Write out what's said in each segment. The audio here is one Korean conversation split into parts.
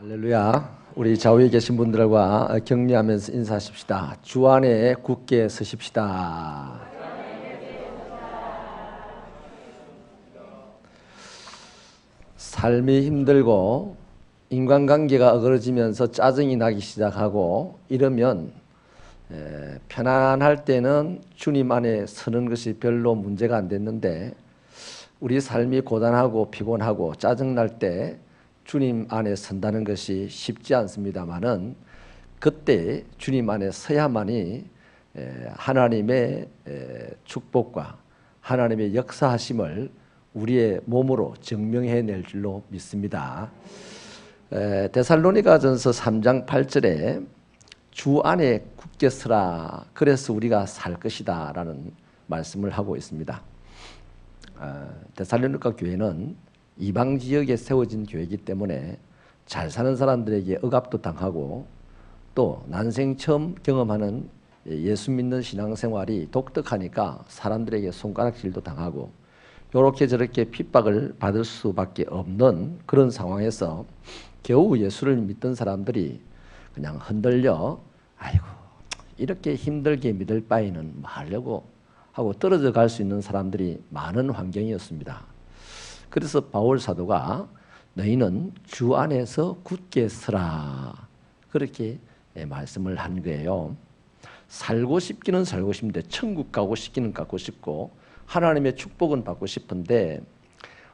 할렐루야. 우리 좌우에 계신 분들과 격려하면서 인사하십시다. 주 안에 굳게 서십시다. 삶이 힘들고 인간관계가 어그러지면서 짜증이 나기 시작하고 이러면 편안할 때는 주님 안에 서는 것이 별로 문제가 안 됐는데, 우리 삶이 고단하고 피곤하고 짜증날 때 주님 안에 선다는 것이 쉽지 않습니다만은, 그때 주님 안에 서야만이 하나님의 축복과 하나님의 역사하심을 우리의 몸으로 증명해낼 줄로 믿습니다. 데살로니가전서 3장 8절에 주 안에 굳게 서라, 그래서 우리가 살 것이다 라는 말씀을 하고 있습니다. 데살로니가 교회는 이방 지역에 세워진 교회이기 때문에 잘 사는 사람들에게 억압도 당하고, 또 난생 처음 경험하는 예수 믿는 신앙생활이 독특하니까 사람들에게 손가락질도 당하고, 이렇게 저렇게 핍박을 받을 수밖에 없는 그런 상황에서 겨우 예수를 믿던 사람들이 그냥 흔들려 아이고 이렇게 힘들게 믿을 바에는 뭐 하려고 하고 떨어져 갈 수 있는 사람들이 많은 환경이었습니다. 그래서 바울 사도가 너희는 주 안에서 굳게 서라, 그렇게 말씀을 한 거예요. 살고 싶기는 살고 싶은데, 천국 가고 싶기는 가고 싶고, 하나님의 축복은 받고 싶은데,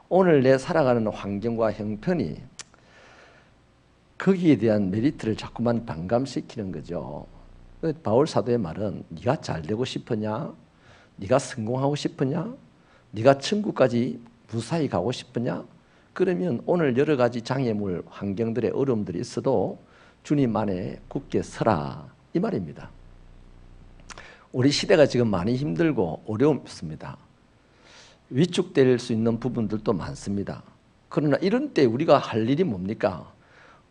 오늘 내 살아가는 환경과 형편이 거기에 대한 메리트를 자꾸만 반감시키는 거죠. 바울 사도의 말은 네가 잘 되고 싶으냐? 네가 성공하고 싶으냐? 네가 천국까지 무사히 가고 싶으냐? 그러면 오늘 여러 가지 장애물, 환경들의 어려움들이 있어도 주님 안에 굳게 서라, 이 말입니다. 우리 시대가 지금 많이 힘들고 어려움이 있습니다. 위축될 수 있는 부분들도 많습니다. 그러나 이런 때 우리가 할 일이 뭡니까?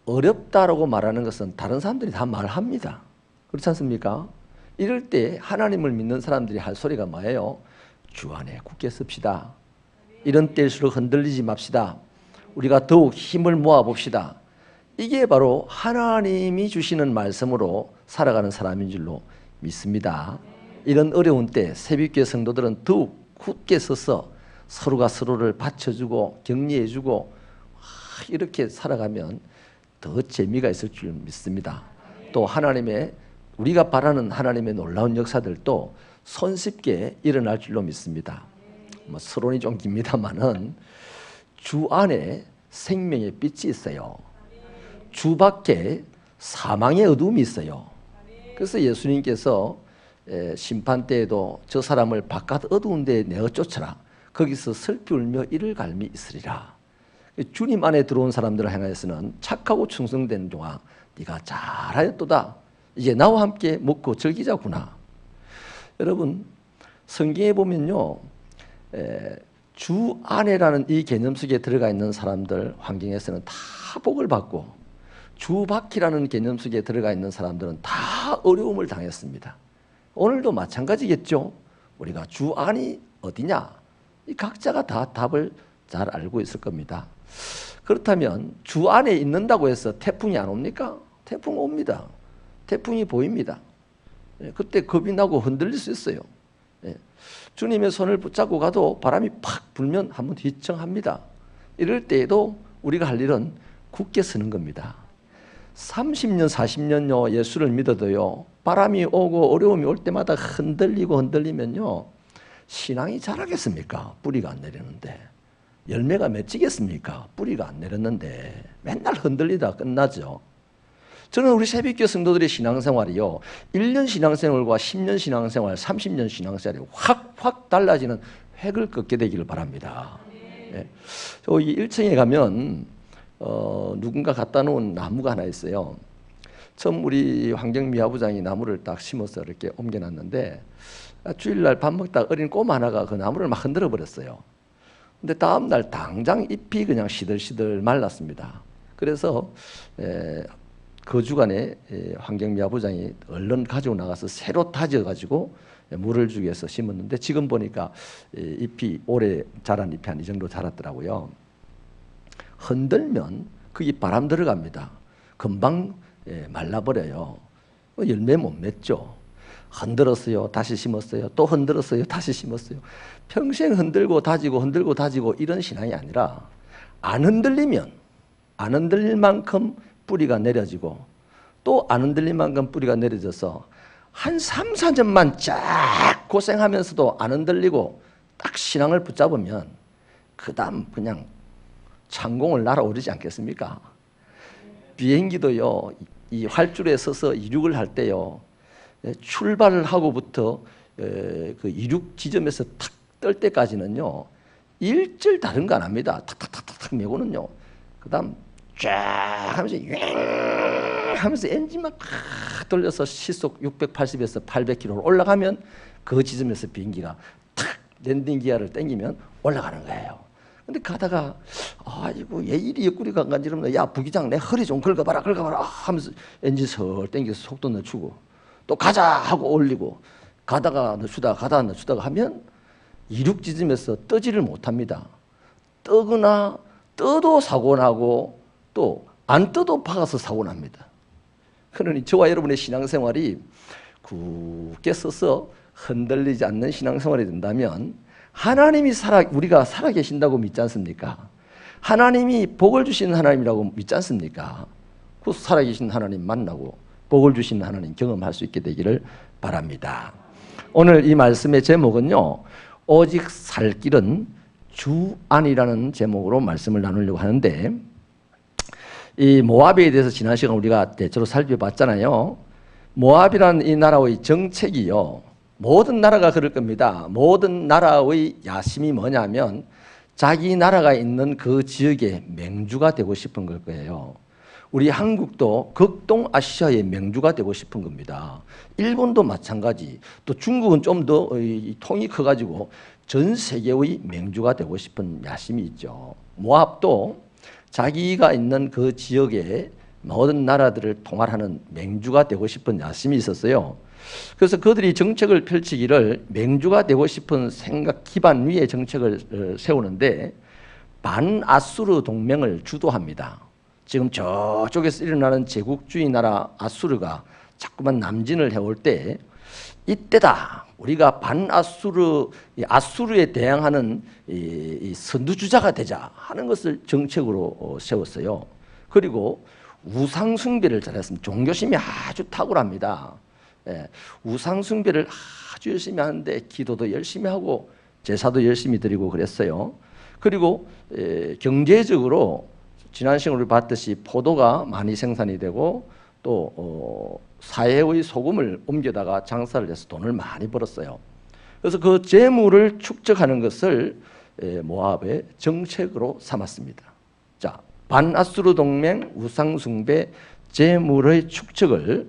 어렵다라고 말하는 것은 다른 사람들이 다 말합니다. 그렇지 않습니까? 이럴 때 하나님을 믿는 사람들이 할 소리가 뭐예요? 주 안에 굳게 섭시다. 이런 때일수록 흔들리지 맙시다. 우리가 더욱 힘을 모아봅시다. 이게 바로 하나님이 주시는 말씀으로 살아가는 사람인 줄로 믿습니다. 이런 어려운 때 새벽교회 성도들은 더욱 굳게 서서 서로가 서로를 받쳐주고 격려해주고 이렇게 살아가면 더 재미가 있을 줄 믿습니다. 또 하나님의, 우리가 바라는 하나님의 놀라운 역사들도 손쉽게 일어날 줄로 믿습니다. 서론이 좀 깁니다만은 주 안에 생명의 빛이 있어요. 주 밖에 사망의 어둠이 있어요. 그래서 예수님께서 심판 때에도 저 사람을 바깥 어두운 데에 내어 쫓아라. 거기서 슬피 울며 이를 갈미 있으리라. 주님 안에 들어온 사람들을 향해서는 착하고 충성된 종아, 네가 잘하였도다. 이제 나와 함께 먹고 즐기자구나. 여러분, 성경에 보면요, 주 안에라는 이 개념 속에 들어가 있는 사람들 환경에서는 다 복을 받고, 주 밖이라는 개념 속에 들어가 있는 사람들은 다 어려움을 당했습니다. 오늘도 마찬가지겠죠. 우리가 주 안이 어디냐, 이 각자가 다 답을 잘 알고 있을 겁니다. 그렇다면 주 안에 있는다고 해서 태풍이 안 옵니까? 태풍 옵니다. 태풍이 보입니다. 그때 겁이 나고 흔들릴 수 있어요. 주님의 손을 붙잡고 가도 바람이 팍 불면 한번 휘청합니다. 이럴 때에도 우리가 할 일은 굳게 서는 겁니다. 30년 40년요 예수를 믿어도요, 바람이 오고 어려움이 올 때마다 흔들리면요, 신앙이 자라겠습니까? 뿌리가 안 내리는데. 열매가 맺히겠습니까? 뿌리가 안 내렸는데. 맨날 흔들리다 끝나죠. 저는 우리 새벽교회 성도들의 신앙생활이요, 1년 신앙생활과 10년 신앙생활, 30년 신앙생활이 확 달라지는 획을 긋게 되기를 바랍니다. 저기 1층에 가면 누군가 갖다 놓은 나무가 하나 있어요. 처음 우리 환경미화부장이 나무를 딱 심어서 이렇게 옮겨놨는데, 주일날 밥 먹다가 어린 꼬마 하나가 그 나무를 막 흔들어 버렸어요. 근데 다음날 당장 잎이 그냥 시들시들 말랐습니다. 그래서 그 주간에 환경미화부장이 얼른 가지고 나가서 새로 다져가지고 물을 주기 위해서 심었는데, 지금 보니까 잎이 오래 자란 잎이 한 이 정도 자랐더라고요. 흔들면 거기 바람 들어갑니다. 금방 말라버려요. 열매 못 맺죠. 흔들었어요. 다시 심었어요. 또 흔들었어요. 다시 심었어요. 평생 흔들고 다지고 이런 신앙이 아니라 안 흔들리면 안 흔들릴 만큼 뿌리가 내려지고 또 안 흔들릴 만큼 뿌리가 내려져서 한 3, 4년만 쫙 고생하면서도 안 흔들리고 딱 신앙을 붙잡으면 그 다음 그냥 창공을 날아오르지 않겠습니까? 비행기도요, 이 활주로에 서서 이륙을 할 때요, 출발을 하고부터 그 이륙 지점에서 탁 뜰 때까지는요, 일절 다른 거 안 합니다. 탁탁탁탁 메고는요. 그 다음 쫙 하면서 하면서 엔진만 팍 돌려서 시속 680에서 800km로 올라가면 그 지점에서 비행기가 탁 랜딩 기어를 당기면 올라가는 거예요. 근데 가다가 아이고 얘 이리 옆구리가 안 간지럽네. 야 부기장 내 허리 좀 긁어봐라 하면서 엔진 설 당겨서 속도 늦추고 또 가자 하고 올리고 가다가 늦추다가 하면 이륙 지점에서 떠지를 못합니다. 떠거나 떠도 사고 나고 또 안 떠도 박아서 사고 납니다. 그러니 저와 여러분의 신앙생활이 굳게 서서 흔들리지 않는 신앙생활이 된다면 하나님이 우리가 살아계신다고 믿지 않습니까? 하나님이 복을 주시는 하나님이라고 믿지 않습니까? 그 살아계신 하나님 만나고 복을 주시는 하나님 경험할 수 있게 되기를 바랍니다. 오늘 이 말씀의 제목은요, 오직 살 길은 주 안이라는 제목으로 말씀을 나누려고 하는데, 이 모압에 대해서 지난 시간 우리가 대체로 살펴봤잖아요. 모압이라는 이 나라의 정책이요, 모든 나라가 그럴 겁니다. 모든 나라의 야심이 뭐냐면 자기 나라가 있는 그 지역의 맹주가 되고 싶은 걸 거예요. 우리 한국도 극동 아시아의 맹주가 되고 싶은 겁니다. 일본도 마찬가지. 또 중국은 좀 더 통이 커가지고 전 세계의 맹주가 되고 싶은 야심이 있죠. 모압도 자기가 있는 그 지역의 모든 나라들을 통할하는 맹주가 되고 싶은 야심이 있었어요. 그래서 그들이 정책을 펼치기를 맹주가 되고 싶은 생각 기반 위에 정책을 세우는데 반아수르 동맹을 주도합니다. 지금 저쪽에서 일어나는 제국주의 나라 아수르가 자꾸만 남진을 해올 때 이때다. 우리가 아수르에 대항하는 이 선두주자가 되자 하는 것을 정책으로 세웠어요. 그리고 우상숭배를 잘했습니다. 종교심이 아주 탁월합니다. 우상숭배를 아주 열심히 하는데 기도도 열심히 하고 제사도 열심히 드리고 그랬어요. 그리고 경제적으로 지난 시간에 우리 봤듯이 포도가 많이 생산이 되고 또 사해의 소금을 옮겨다가 장사를 해서 돈을 많이 벌었어요. 그래서 그 재물을 축적하는 것을 모압의 정책으로 삼았습니다. 자, 반아수르 동맹, 우상숭배, 재물의 축적을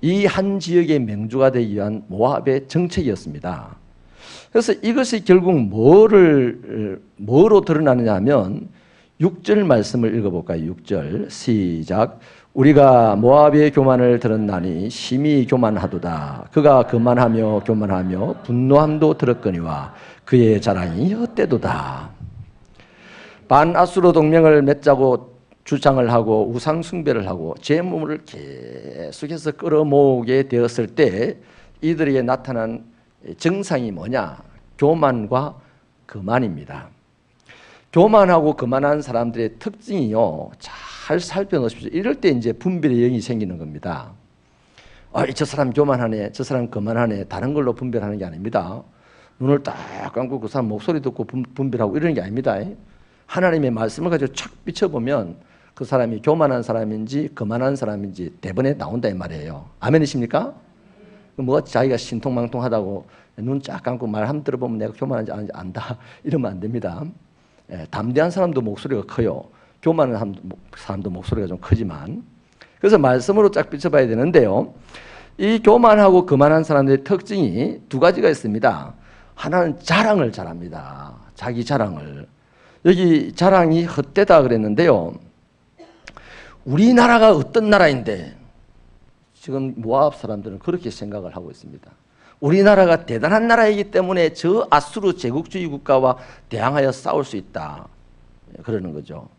이 한 지역의 맹주가 되기 위한 모압의 정책이었습니다. 그래서 이것이 결국 뭐로 드러나느냐 하면 6절 말씀을 읽어볼까요? 6절 시작. 우리가 모압의 교만을 들었나니 심히 교만하도다. 그가 거만하며 교만하며 분노함도 들었거니와 그의 자랑이 헛되도다. 반아수르 동맹을 맺자고 주장을 하고 우상 숭배를 하고 재물을 계속해서 끌어모으게 되었을 때 이들에게 나타난 증상이 뭐냐? 교만과 거만입니다. 교만하고 거만한 사람들의 특징이요, 잘 살펴놓으십시오. 이럴 때 이제 분별의 영이 생기는 겁니다. 저 사람 교만하네, 저 사람 거만하네, 다른 걸로 분별하는 게 아닙니다. 눈을 딱 감고 그 사람 목소리 듣고 분별하고 이러는 게 아닙니다. 하나님의 말씀을 가지고 착 비춰보면 그 사람이 교만한 사람인지 거만한 사람인지 대번에 나온다 이 말이에요. 아멘이십니까? 뭐 자기가 신통망통하다고 눈 쫙 감고 말 한번 들어보면 내가 교만한지 아닌지 안다 이러면 안 됩니다. 담대한 사람도 목소리가 커요. 교만한 사람도 목소리가 좀 크지만. 그래서 말씀으로 쫙 비춰봐야 되는데요, 이 교만하고 거만한 사람들의 특징이 두 가지가 있습니다. 하나는 자랑을 잘합니다. 자기 자랑을. 여기 자랑이 헛되다 그랬는데요, 우리나라가 어떤 나라인데 지금 모압 사람들은 그렇게 생각을 하고 있습니다. 우리나라가 대단한 나라이기 때문에 저 아수르 제국주의 국가와 대항하여 싸울 수 있다 그러는 거죠.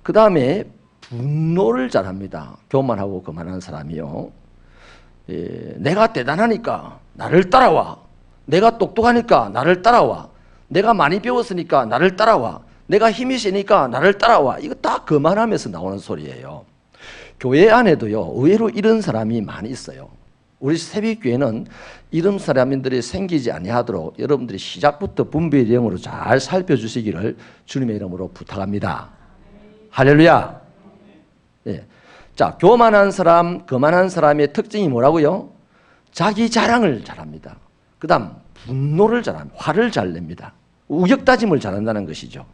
그 다음에 분노를 잘합니다. 교만하고 거만한 사람이요. 내가 대단하니까 나를 따라와. 내가 똑똑하니까 나를 따라와. 내가 많이 배웠으니까 나를 따라와. 내가 힘이 세니까 나를 따라와. 이거 다 거만하면서 나오는 소리예요. 교회 안에도요, 의외로 이런 사람이 많이 있어요. 우리 새벽교회는 이런 사람들이 생기지 아니하도록 여러분들이 시작부터 분별의 영으로 잘 살펴주시기를 주님의 이름으로 부탁합니다. 할렐루야. 예. 자, 교만한 사람, 거만한 사람의 특징이 뭐라고요? 자기 자랑을 잘합니다. 그 다음 분노를 잘합니다. 화를 잘 냅니다. 우격다짐을 잘한다는 것이죠.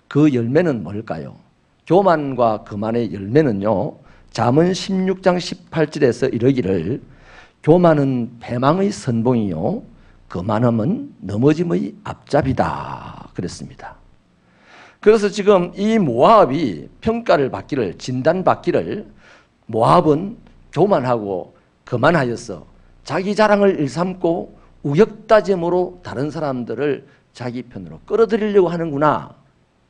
그 열매는 뭘까요? 교만과 거만의 열매는요, 잠언 16장 18절에서 이러기를 교만은 패망의 선봉이요 거만함은 넘어짐의 앞잡이다 그랬습니다. 그래서 지금 이 모압이 평가를 받기를, 진단받기를, 모압은 교만하고 거만하여서 자기 자랑을 일삼고 우격다짐으로 다른 사람들을 자기 편으로 끌어들이려고 하는구나.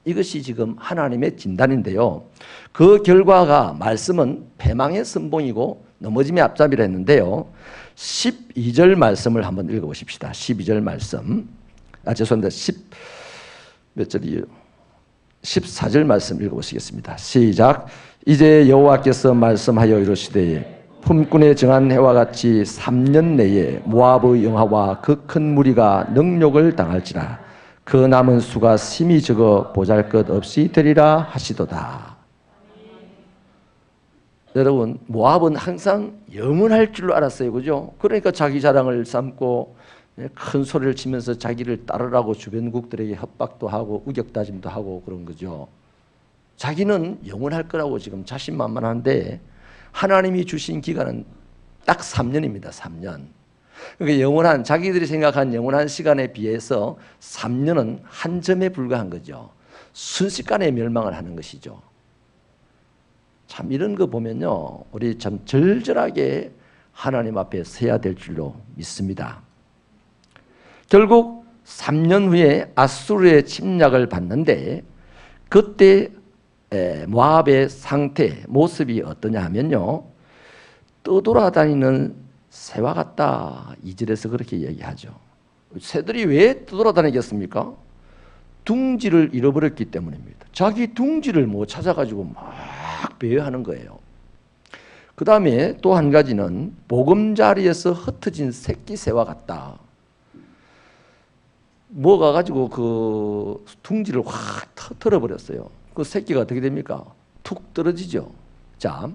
이것이 지금 하나님의 진단인데요. 그 결과가 말씀은 패망의 선봉이고 넘어짐의 앞잡이라 했는데요. 12절 말씀을 한번 읽어보십시다. 12절 말씀. 죄송합니다. 몇 절이에요? 14절 말씀 읽어보시겠습니다. 시작. 이제 여호와께서 말씀하여 이르시되 품꾼에 정한 해와 같이 3년 내에 모압의 영하와 그 큰 무리가 능욕을 당할지라. 그 남은 수가 심히 적어 보잘것없이 되리라 하시도다. 여러분, 모압은 항상 영원할 줄로 알았어요. 그죠? 그러니까 자기 자랑을 삼고 큰 소리를 치면서 자기를 따르라고 주변국들에게 협박도 하고 우격다짐도 하고 그런 거죠. 자기는 영원할 거라고 지금 자신만만한데 하나님이 주신 기간은 딱 3년입니다. 3년. 그러니까 영원한, 자기들이 생각한 영원한 시간에 비해서 3년은 한 점에 불과한 거죠. 순식간에 멸망을 하는 것이죠. 참 이런 거 보면요, 우리 참 절절하게 하나님 앞에 서야 될 줄로 믿습니다. 결국 3년 후에 아수르의 침략을 받는데 그때 모압의 상태, 모습이 어떠냐 하면요, 떠돌아다니는 새와 같다. 2절에서 그렇게 얘기하죠. 새들이 왜 떠돌아다니겠습니까? 둥지를 잃어버렸기 때문입니다. 자기 둥지를 못 찾아가지고 막 배회하는 거예요. 그 다음에 또 한 가지는 보금자리에서 흩어진 새끼 새와 같다. 뭐가 가지고 그 둥지를 확 터뜨려버렸어요. 그 새끼가 어떻게 됩니까? 툭 떨어지죠. 자,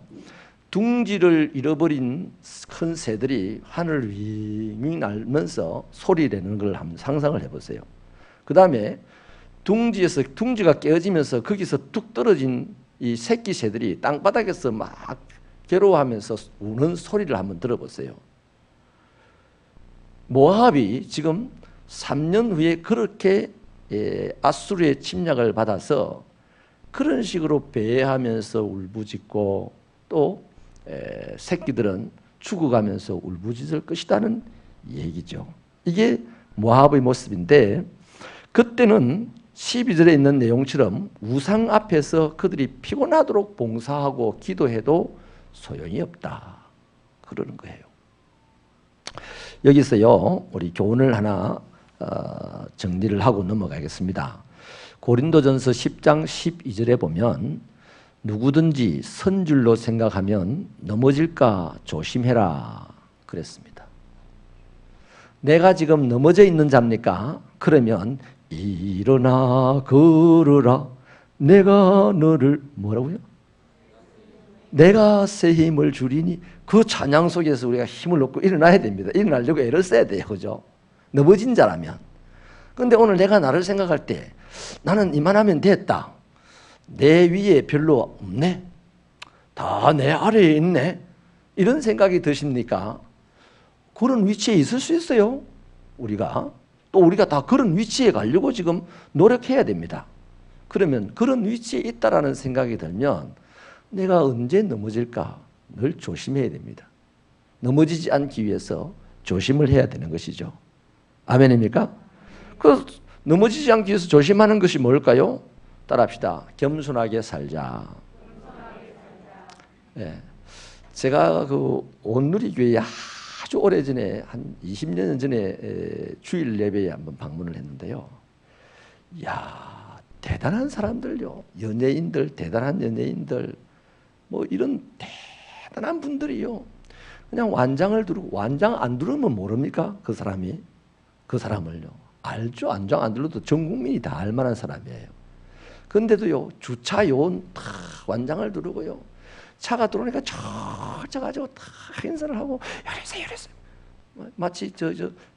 둥지를 잃어버린 큰 새들이 하늘을 윙윙 날면서 소리 내는 걸 한번 상상을 해보세요. 그 다음에 둥지가 깨어지면서 거기서 뚝 떨어진 이 새끼 새들이 땅바닥에서 막 괴로워하면서 우는 소리를 한번 들어보세요. 모압이 지금 3년 후에 그렇게 아수르의 침략을 받아서 그런 식으로 배회하면서 울부짖고 또 새끼들은 죽어가면서 울부짖을 것이라는 얘기죠. 이게 모압의 모습인데 그때는 12절에 있는 내용처럼 우상 앞에서 그들이 피곤하도록 봉사하고 기도해도 소용이 없다. 그러는 거예요. 여기서요, 우리 교훈을 하나 정리를 하고 넘어가겠습니다. 고린도전서 10장 12절에 보면 누구든지 선줄로 생각하면 넘어질까 조심해라 그랬습니다. 내가 지금 넘어져 있는 자입니까? 그러면 일어나 걸어라 내가 너를 뭐라고요? 내가 새 힘을 주리니 그 찬양 속에서 우리가 힘을 얻고 일어나야 됩니다. 일어나려고 애를 써야 돼요. 그죠? 넘어진 자라면. 그런데 오늘 내가 나를 생각할 때 나는 이만하면 됐다. 내 위에 별로 없네. 다 내 아래에 있네. 이런 생각이 드십니까? 그런 위치에 있을 수 있어요. 우리가 다 그런 위치에 가려고 지금 노력해야 됩니다. 그러면 그런 위치에 있다라는 생각이 들면 내가 언제 넘어질까 늘 조심해야 됩니다. 넘어지지 않기 위해서 조심을 해야 되는 것이죠. 아멘입니까? 그 넘어지지 않기 위해서 조심하는 것이 뭘까요? 따라합시다. 겸손하게 살자. 예. 제가 그 온누리교회에 아주 오래전에 한 20년 전에 주일 예배에 한번 방문을 했는데요. 이야, 대단한 사람들요. 연예인들, 대단한 연예인들, 뭐 이런 대단한 분들이요. 그냥 완장을 두르고, 완장 안 두르면 모릅니까? 그 사람이. 그 사람을요. 알죠. 완장 안 둘러도 전 국민이 다 알만한 사람이에요. 근데도요, 주차 요원 다 완장을 두르고요. 차가 들어오니까 쳐 가지고 다 행사를 하고, 열으세요, 열으세요. 마치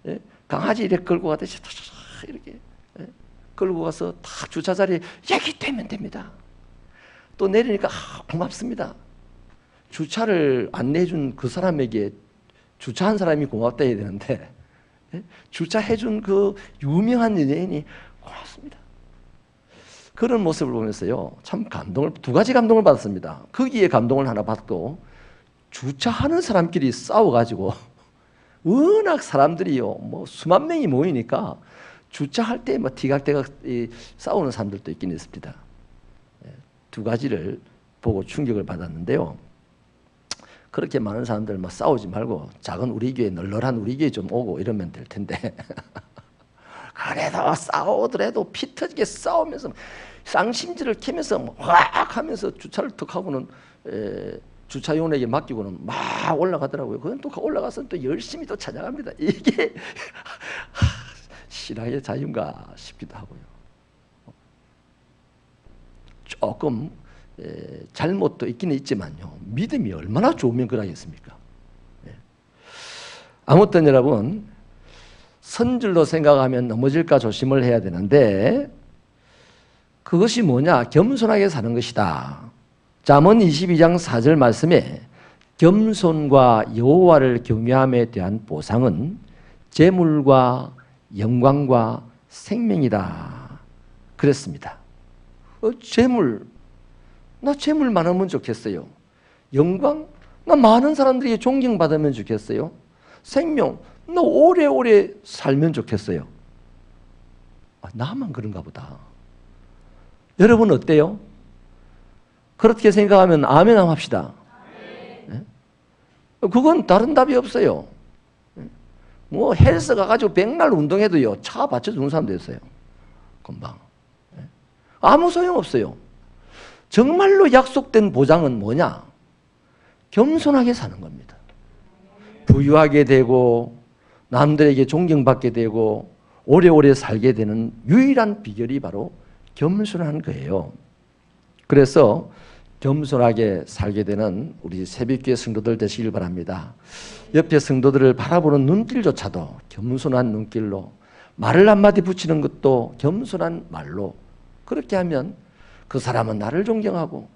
예? 강아지 이렇게 끌고 가듯이 이렇게 예? 끌고 가서 다 주차 자리에 여기 되면 됩니다. 또 내리니까 고맙습니다. 주차를 안내해준 그 사람에게 주차한 사람이 고맙다 해야 되는데, 예? 주차해준 그 유명한 연예인이 고맙습니다. 그런 모습을 보면서요, 참 두 가지 감동을 받았습니다. 거기에 감동을 하나 받고, 주차하는 사람끼리 싸워가지고 워낙 사람들이요, 뭐 수만 명이 모이니까 주차할 때 뭐 티각태각 싸우는 사람들도 있긴 있습니다. 두 가지를 보고 충격을 받았는데요. 그렇게 많은 사람들 막 싸우지 말고 작은 우리 교회, 널널한 우리 교회 좀 오고 이러면 될 텐데 그래도 싸우더라도 피 터지게 싸우면서 쌍심지를 캐면서 확 하면서 주차를 턱 하고는 주차요원에게 맡기고는 막 올라가더라고요. 그건 또 올라가서 또 열심히 또 찾아갑니다. 이게 신앙의 자유인가 싶기도 하고요. 조금 잘못도 있기는 있지만요, 믿음이 얼마나 좋으면 그러겠습니까? 아무튼 여러분, 선줄로 생각하면 넘어질까 조심을 해야 되는데, 그것이 뭐냐? 겸손하게 사는 것이다. 잠언 22장 4절 말씀에 겸손과 여호와를 경외함에 대한 보상은 재물과 영광과 생명이다 그랬습니다. 재물, 나 재물 많으면 좋겠어요. 영광, 나 많은 사람들에게 존경받으면 좋겠어요. 생명, 나 오래오래 살면 좋겠어요. 나만 그런가 보다. 여러분 어때요? 그렇게 생각하면 아멘 합시다. 네? 그건 다른 답이 없어요. 뭐 헬스 가가지고 백날 운동해도요, 차 받쳐주는 사람도 있어요. 금방. 아무 소용없어요. 정말로 약속된 보장은 뭐냐? 겸손하게 사는 겁니다. 부유하게 되고 남들에게 존경받게 되고 오래오래 살게 되는 유일한 비결이 바로 겸손한 거예요. 그래서 겸손하게 살게 되는 우리 새벽교회 성도들 되시길 바랍니다. 옆에 성도들을 바라보는 눈길조차도 겸손한 눈길로, 말을 한마디 붙이는 것도 겸손한 말로, 그렇게 하면 그 사람은 나를 존경하고,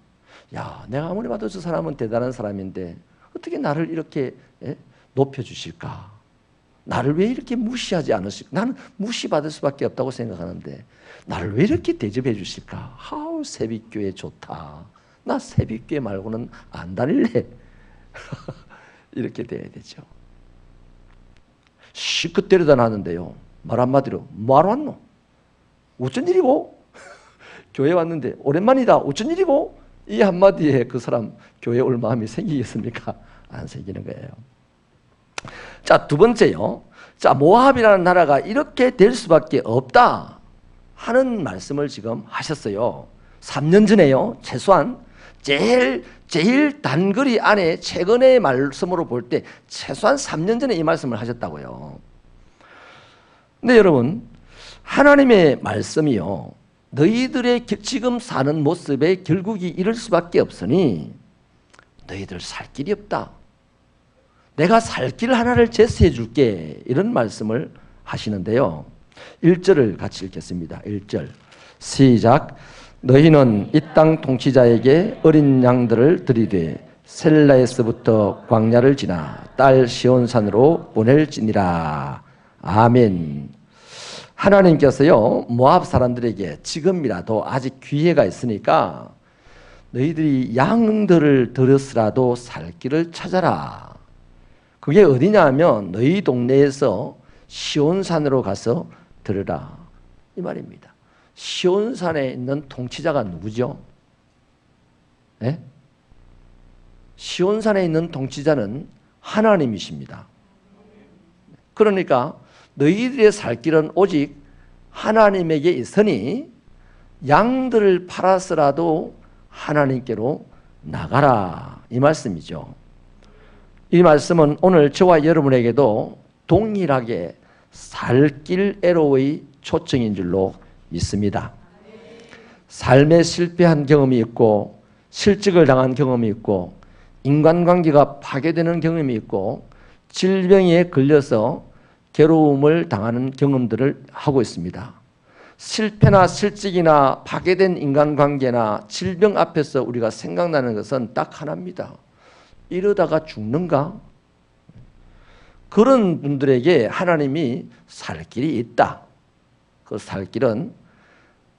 야, 내가 아무리 봐도 저 사람은 대단한 사람인데 어떻게 나를 이렇게 높여주실까? 나를 왜 이렇게 무시하지 않으실까? 나는 무시받을 수밖에 없다고 생각하는데 나를 왜 이렇게 대접해 주실까? 아우, 새벽교회 좋다. 나 새벽교회 말고는 안 다닐래. 이렇게 돼야 되죠. 실컷 데려다 놨는데요, 말 한마디로 뭐하러 왔노? 어쩐 일이고? 교회 왔는데 오랜만이다. 어쩐 일이고? 이 한마디에 그 사람 교회 올 마음이 생기겠습니까? 안 생기는 거예요. 자, 두 번째요. 자, 모압이라는 나라가 이렇게 될 수밖에 없다 하는 말씀을 지금 하셨어요. 3년 전에요. 최소한 제일 단거리 안에 최근의 말씀으로 볼 때 최소한 3년 전에 이 말씀을 하셨다고요. 근데 여러분, 하나님의 말씀이요, 너희들의 지금 사는 모습에 결국이 이럴 수밖에 없으니 너희들 살 길이 없다. 내가 살 길 하나를 제시해 줄게. 이런 말씀을 하시는데요. 1절을 같이 읽겠습니다. 1절 시작. 너희는 이 땅 통치자에게 어린 양들을 드리되 셀라에서부터 광야를 지나 딸 시온산으로 보낼지니라. 아멘. 하나님께서요, 모압 사람들에게 지금이라도 아직 기회가 있으니까 너희들이 양들을 들였으라도 살 길을 찾아라. 그게 어디냐 하면 너희 동네에서 시온산으로 가서 들으라, 이 말입니다. 시온산에 있는 통치자가 누구죠? 네? 시온산에 있는 통치자는 하나님이십니다. 그러니까 너희들의 살 길은 오직 하나님에게 있으니 양들을 팔아서라도 하나님께로 나가라, 이 말씀이죠. 이 말씀은 오늘 저와 여러분에게도 동일하게 살 길애로의 초청인 줄로 믿습니다. 삶에 실패한 경험이 있고 실직을 당한 경험이 있고 인간관계가 파괴되는 경험이 있고 질병에 걸려서 괴로움을 당하는 경험들을 하고 있습니다. 실패나 실직이나 파괴된 인간관계나 질병 앞에서 우리가 생각나는 것은 딱 하나입니다. 이러다가 죽는가? 그런 분들에게 하나님이 살 길이 있다. 그 살 길은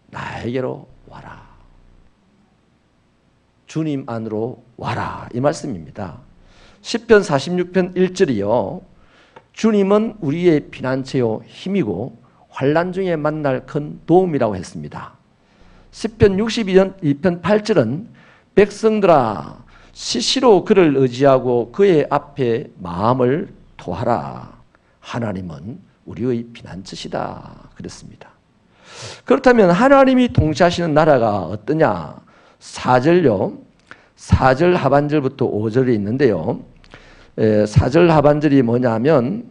나에게로 와라. 주님 안으로 와라, 이 말씀입니다. 시편 46편 1절이요. 주님은 우리의 피난처요 힘이고 환난 중에 만날 큰 도움이라고 했습니다. 시편 62편 8절은 백성들아 시시로 그를 의지하고 그의 앞에 마음을 토하라. 하나님은 우리의 피난처시다, 그랬습니다. 그렇다면 하나님이 통치하시는 나라가 어떠냐? 4절요. 4절 하반절부터 5절이 있는데요. 4절 하반절이 뭐냐면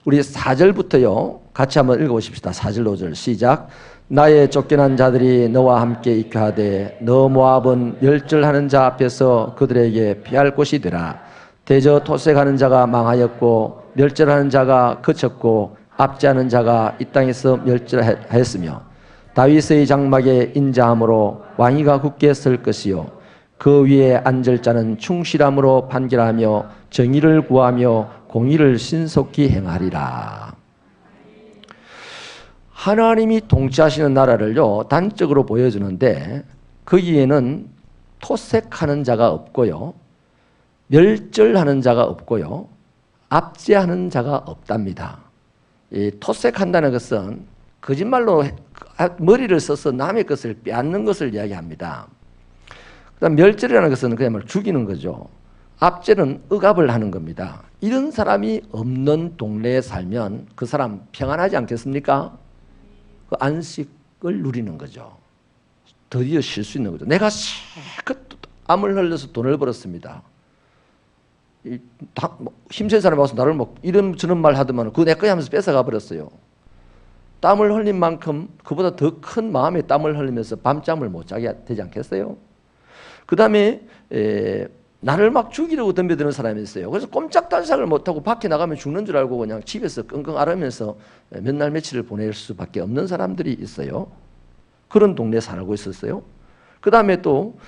우리 4절부터요. 같이 한번 읽어보십시다. 4절 5절 시작. 나의 쫓겨난 자들이 너와 함께 있게하되 너 모압은 멸절하는 자 앞에서 그들에게 피할 곳이 되라. 대저 토색하는 자가 망하였고 멸절하는 자가 그쳤고 압제하는 자가 이 땅에서 멸절하였으며 다윗의 장막에 인자함으로 왕위가 굳게 설 것이요 그 위에 앉을 자는 충실함으로 판결하며 정의를 구하며 공의를 신속히 행하리라. 하나님이 통치하시는 나라를요 단적으로 보여주는데 거기에는 토색하는 자가 없고요 멸절하는 자가 없고요 압제하는 자가 없답니다. 이 토색한다는 것은 거짓말로 머리를 써서 남의 것을 빼앗는 것을 이야기합니다. 그다음 멸절이라는 것은 그야말로 죽이는 거죠. 압제는 억압을 하는 겁니다. 이런 사람이 없는 동네에 살면 그 사람 평안하지 않겠습니까? 그 안식을 누리는 거죠. 드디어 쉴 수 있는 거죠. 내가 실컷 땀을 흘려서 돈을 벌었습니다. 힘센 사람이 와서 나를 이런저런 말 하더만 그거 내 거야 하면서 뺏어가 버렸어요. 땀을 흘린 만큼 그보다 더 큰 마음의 땀을 흘리면서 밤잠을 못 자게 되지 않겠어요? 그 다음에 나를 막 죽이려고 덤벼드는 사람이 있어요. 그래서 꼼짝달싹을 못하고 밖에 나가면 죽는 줄 알고 그냥 집에서 끙끙 앓으면서 몇 날 며칠을 보낼 수밖에 없는 사람들이 있어요. 그런 동네에 살고 있었어요. 그 다음에 또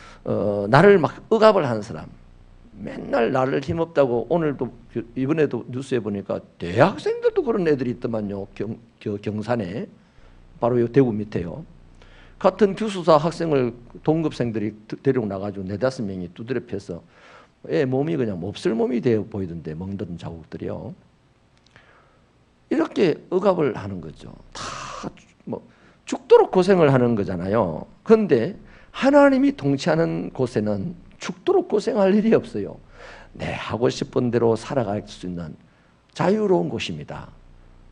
나를 막 억압을 하는 사람, 맨날 나를 힘없다고. 오늘도 이번에도 뉴스에 보니까 대학생들도 그런 애들이 있더만요. 경산에 바로 요 대구 밑에요. 같은 교수사 학생을 동급생들이 데리고 나가지고 4-5명이 두드려 패서 애 몸이 그냥 몹쓸 몸이 되어 보이던데, 멍든 자국들이요. 이렇게 억압을 하는 거죠. 다 뭐 죽도록 고생을 하는 거잖아요. 그런데 하나님이 통치하는 곳에는 죽도록 고생할 일이 없어요. 내 하고 싶은 대로 살아갈 수 있는 자유로운 곳입니다.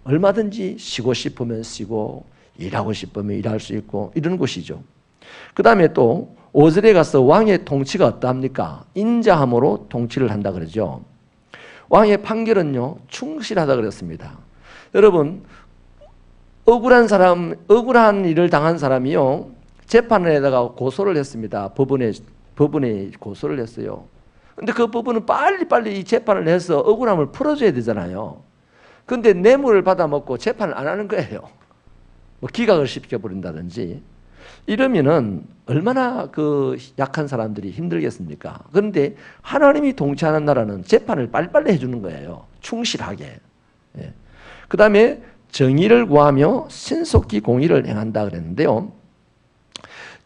얼마든지 쉬고 싶으면 쉬고 일하고 싶으면 일할 수 있고 이런 곳이죠. 그 다음에 또 5절에 가서 왕의 통치가 어떠합니까? 인자함으로 통치를 한다 그러죠. 왕의 판결은요 충실하다 그랬습니다. 여러분, 억울한 일을 당한 사람이요 재판에다가 고소를 했습니다. 법원에 고소를 했어요. 근데 그 법원은 빨리빨리 이 재판을 해서 억울함을 풀어줘야 되잖아요. 근데 뇌물을 받아먹고 재판을 안 하는 거예요. 뭐 기각을 시켜버린다든지 이러면은 얼마나 그 약한 사람들이 힘들겠습니까? 그런데 하나님이 통치하는 나라는 재판을 빨리빨리 해주는 거예요. 충실하게. 예. 그 다음에 정의를 구하며 신속히 공의를 행한다 그랬는데요.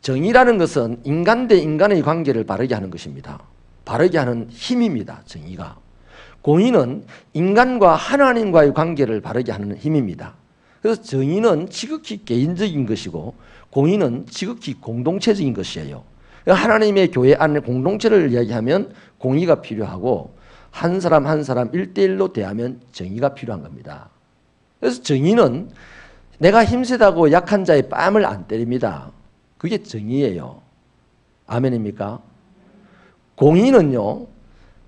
정의라는 것은 인간 대 인간의 관계를 바르게 하는 것입니다. 바르게 하는 힘입니다. 정의가. 공의는 인간과 하나님과의 관계를 바르게 하는 힘입니다. 그래서 정의는 지극히 개인적인 것이고 공의는 지극히 공동체적인 것이에요. 하나님의 교회 안에 공동체를 이야기하면 공의가 필요하고 한 사람 한 사람 1대1로 대하면 정의가 필요한 겁니다. 그래서 정의는 내가 힘세다고 약한 자의 뺨을 안 때립니다. 그게 정의예요. 아멘입니까? 공의는요,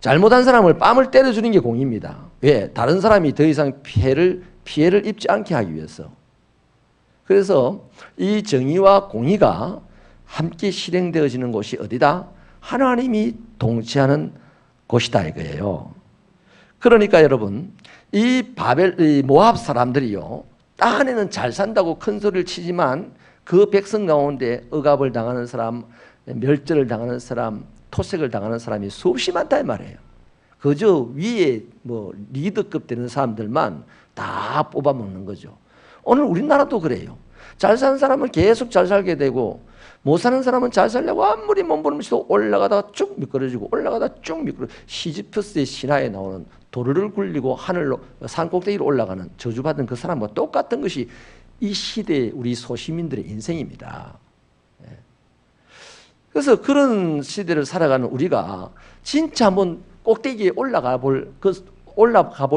잘못한 사람을 뺨을 때려주는 게 공의입니다. 왜? 다른 사람이 더 이상 피해를 입지 않게 하기 위해서. 그래서 이 정의와 공의가 함께 실행되어지는 곳이 어디다? 하나님이 통치하는 곳이다 이거예요. 그러니까 여러분, 이 모압 사람들이요, 땅 안에는 잘 산다고 큰 소리를 치지만 그 백성 가운데 억압을 당하는 사람, 멸절을 당하는 사람, 토색을 당하는 사람이 수없이 많다 이 말이에요. 그저 위에 뭐 리더급 되는 사람들만 다 뽑아먹는 거죠. 오늘 우리나라도 그래요. 잘 사는 사람은 계속 잘 살게 되고 못 사는 사람은 잘 살려고 아무리 몸부림치도 올라가다가 쭉 미끄러지고 올라가다가 쭉 미끄러지고 시지프스의 신화에 나오는 도르를 굴리고 하늘로 산 꼭대기로 올라가는 저주받은 그 사람과 똑같은 것이 이 시대의 우리 소시민들의 인생입니다. 그래서 그런 시대를 살아가는 우리가 진짜 한번 꼭대기에 올라가 볼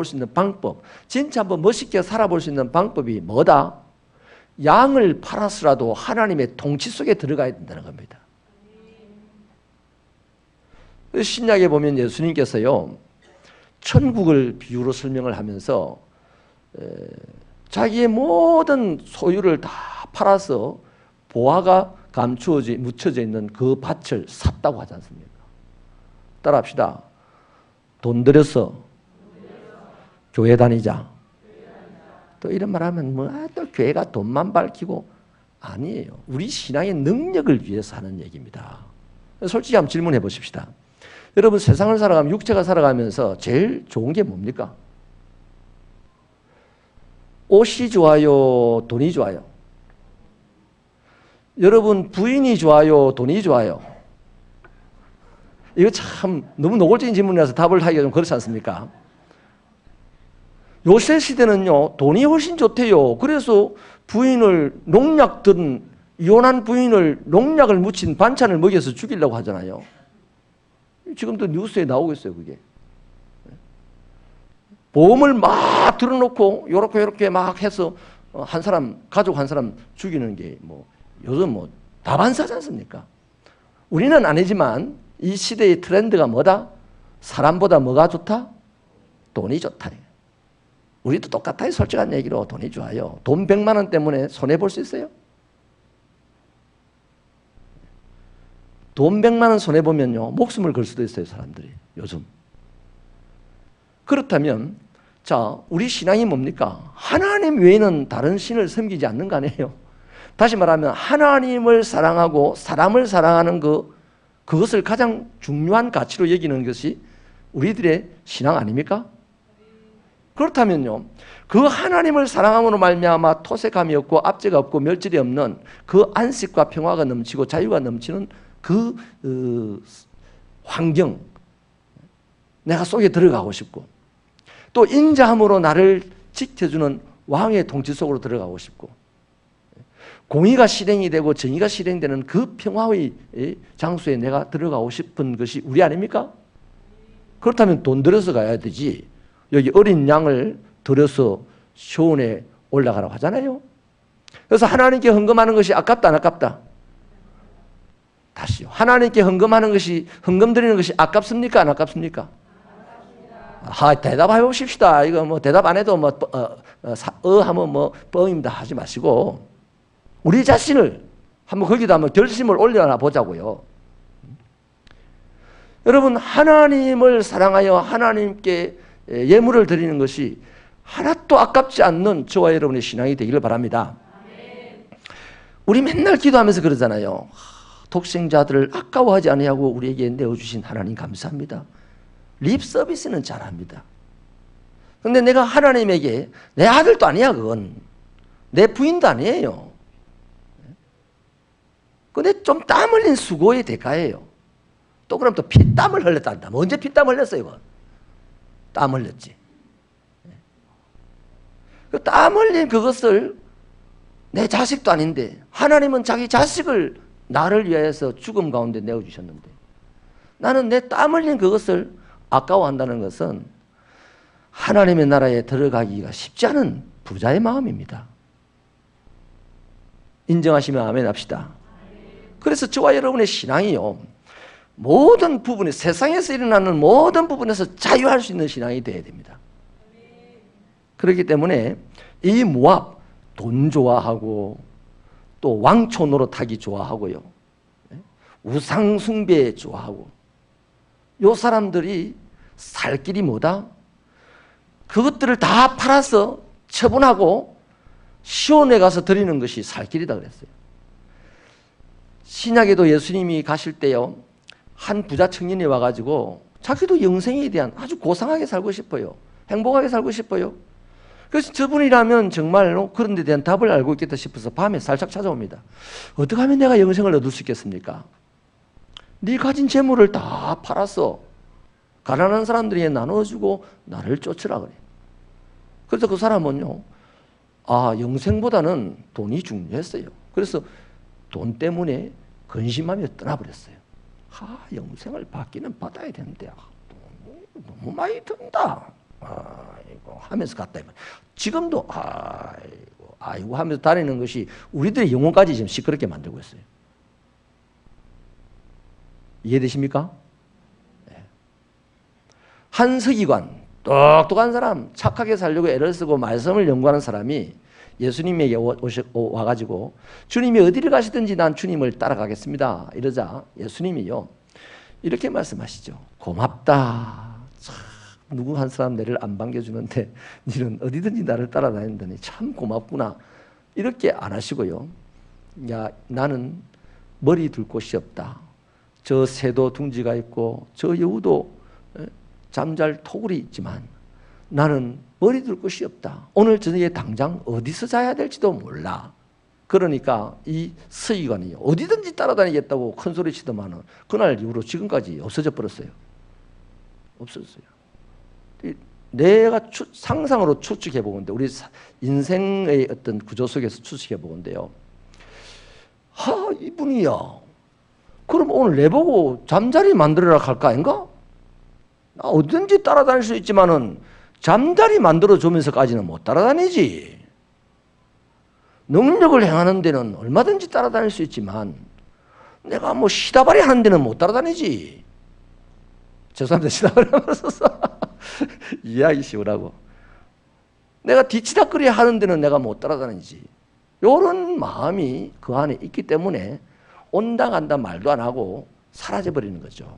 수 있는 방법, 진짜 한번 멋있게 살아볼 수 있는 방법이 뭐다? 양을 팔아서라도 하나님의 통치 속에 들어가야 된다는 겁니다. 신약에 보면 예수님께서요, 천국을 비유로 설명을 하면서 자기의 모든 소유를 다 팔아서 보화가 묻혀져 있는 그 밭을 샀다고 하지 않습니까? 따라합시다. 돈 들여서 교회 다니자. 또 이런 말 하면 또 교회가 돈만 밝히고 아니에요. 우리 신앙의 능력을 위해서 하는 얘기입니다. 솔직히 한번 질문해 보십시다. 여러분 세상을 살아가면 육체가 살아가면서 제일 좋은 게 뭡니까? 옷이 좋아요? 돈이 좋아요? 여러분 부인이 좋아요? 돈이 좋아요? 이거 참 너무 노골적인 질문이라서 답을 하기가 좀 그렇지 않습니까? 요새 시대는요, 돈이 훨씬 좋대요. 그래서 이혼한 부인을 농약을 묻힌 반찬을 먹여서 죽이려고 하잖아요. 지금도 뉴스에 나오고 있어요, 그게. 보험을 막 들어놓고 요렇게 막 해서 가족 한 사람 죽이는 게 요즘 다반사지 않습니까? 우리는 아니지만 이 시대의 트렌드가 뭐다? 사람보다 뭐가 좋다? 돈이 좋다. 우리도 똑같아요. 솔직한 얘기로 돈이 좋아요. 돈 100만 원 때문에 손해볼 수 있어요? 돈 100만 원 손해보면요, 목숨을 걸 수도 있어요, 사람들이 요즘. 그렇다면 자, 우리 신앙이 뭡니까? 하나님 외에는 다른 신을 섬기지 않는 거 아니에요? 다시 말하면 하나님을 사랑하고 사람을 사랑하는 그것을 가장 중요한 가치로 여기는 것이 우리들의 신앙 아닙니까? 그렇다면요, 그 하나님을 사랑함으로 말미암아 토색함이 없고 압제가 없고 멸절이 없는 그 안식과 평화가 넘치고 자유가 넘치는 그 환경, 내가 속에 들어가고 싶고 또 인자함으로 나를 지켜주는 왕의 통치 속으로 들어가고 싶고 공의가 실행이 되고 정의가 실행되는 그 평화의 장소에 내가 들어가고 싶은 것이 우리 아닙니까? 그렇다면 돈 들여서 가야 되지. 여기 어린 양을 들여서 시온에 올라가라고 하잖아요. 그래서 하나님께 헌금하는 것이 아깝다 안 아깝다? 다시요. 하나님께 헌금 드리는 것이 아깝습니까 안 아깝습니까? 대답해 보십시다. 이거 대답 안 해도 하면 뻥입니다 하지 마시고 우리 자신을 거기다 한번 결심을 올려놔 보자고요. 여러분 하나님을 사랑하여 하나님께 예물을 드리는 것이 하나도 아깝지 않는 저와 여러분의 신앙이 되기를 바랍니다. 우리 맨날 기도하면서 그러잖아요. 독생자들을 아까워하지 아니하고 우리에게 내어주신 하나님 감사합니다. 립 서비스는 잘합니다. 그런데 내가 하나님에게 내 아들도 아니야 그건. 내 부인도 아니에요. 근데 좀 땀 흘린 수고의 대가예요. 또 그럼 또 피땀을 흘렸단다. 언제 피땀 흘렸어요 이거? 땀 흘렸지. 그 땀 흘린 그것을 내 자식도 아닌데 하나님은 자기 자식을 나를 위하여서 죽음 가운데 내어주셨는데 나는 내 땀 흘린 그것을 아까워한다는 것은 하나님의 나라에 들어가기가 쉽지 않은 부자의 마음입니다. 인정하시면 아멘 합시다. 그래서 저와 여러분의 신앙이요, 모든 부분에, 세상에서 일어나는 모든 부분에서 자유할 수 있는 신앙이 되어야 됩니다. 그렇기 때문에 이 모압, 돈 좋아하고 또 왕초 노릇하기 좋아하고요, 우상 숭배 좋아하고, 요 사람들이 살 길이 뭐다? 그것들을 다 팔아서 처분하고 시온에 가서 드리는 것이 살 길이다 그랬어요. 신약에도 예수님이 가실 때요, 한 부자 청년이 와가지고 자기도 영생에 대한 아주 고상하게 살고 싶어요. 행복하게 살고 싶어요. 그래서 저분이라면 정말로 그런 데 대한 답을 알고 있겠다 싶어서 밤에 살짝 찾아옵니다. 어떻게 하면 내가 영생을 얻을 수 있겠습니까? 네 가진 재물을 다 팔아서 가난한 사람들에게 나눠주고 나를 쫓으라 그래. 그래서 그 사람은요, 영생보다는 돈이 중요했어요. 그래서 돈 때문에 근심하며 떠나버렸어요. 영생을 받기는 받아야 되는데 돈이 너무 많이 든다. 아이고 하면서 갔다. 지금도 아이고 하면서 다니는 것이 우리들의 영혼까지 지금 시끄럽게 만들고 있어요. 이해되십니까? 네. 한 서기관, 똑똑한 사람, 착하게 살려고 애를 쓰고 말씀을 연구하는 사람이 예수님에게 와가지고 주님이 어디를 가시든지 난 주님을 따라가겠습니다 이러자 예수님이요, 이렇게 말씀하시죠. 고맙다. 참, 누구 한 사람 나를 안 반겨주는데 너는 어디든지 나를 따라다닌다니 참 고맙구나. 이렇게 안 하시고요, 야, 나는 머리 둘 곳이 없다. 저 새도 둥지가 있고 저 여우도 잠잘 토굴이 있지만 나는 머리 둘 곳이 없다. 오늘 저녁에 당장 어디서 자야 될지도 몰라. 그러니까 이 서기관이 어디든지 따라다니겠다고 큰 소리 치더만은 그날 이후로 지금까지 없어져 버렸어요. 없었어요. 내가 상상으로 추측해 보건데, 우리 인생의 어떤 구조 속에서 추측해 보건데요, 이분이야, 그럼 오늘 내보고 잠자리 만들어라 할까 아닌가? 어딘지 따라다닐 수 있지만은 잠자리 만들어주면서까지는 못 따라다니지. 능력을 행하는 데는 얼마든지 따라다닐 수 있지만 내가 뭐 시다발이 하는 데는 못 따라다니지. 죄송합니다. 시다발이 하면서 이해하기 쉬우라고. 내가 뒤치다거리 하는 데는 내가 못 따라다니지. 이런 마음이 그 안에 있기 때문에 온당한다 말도 안 하고 사라져버리는 거죠.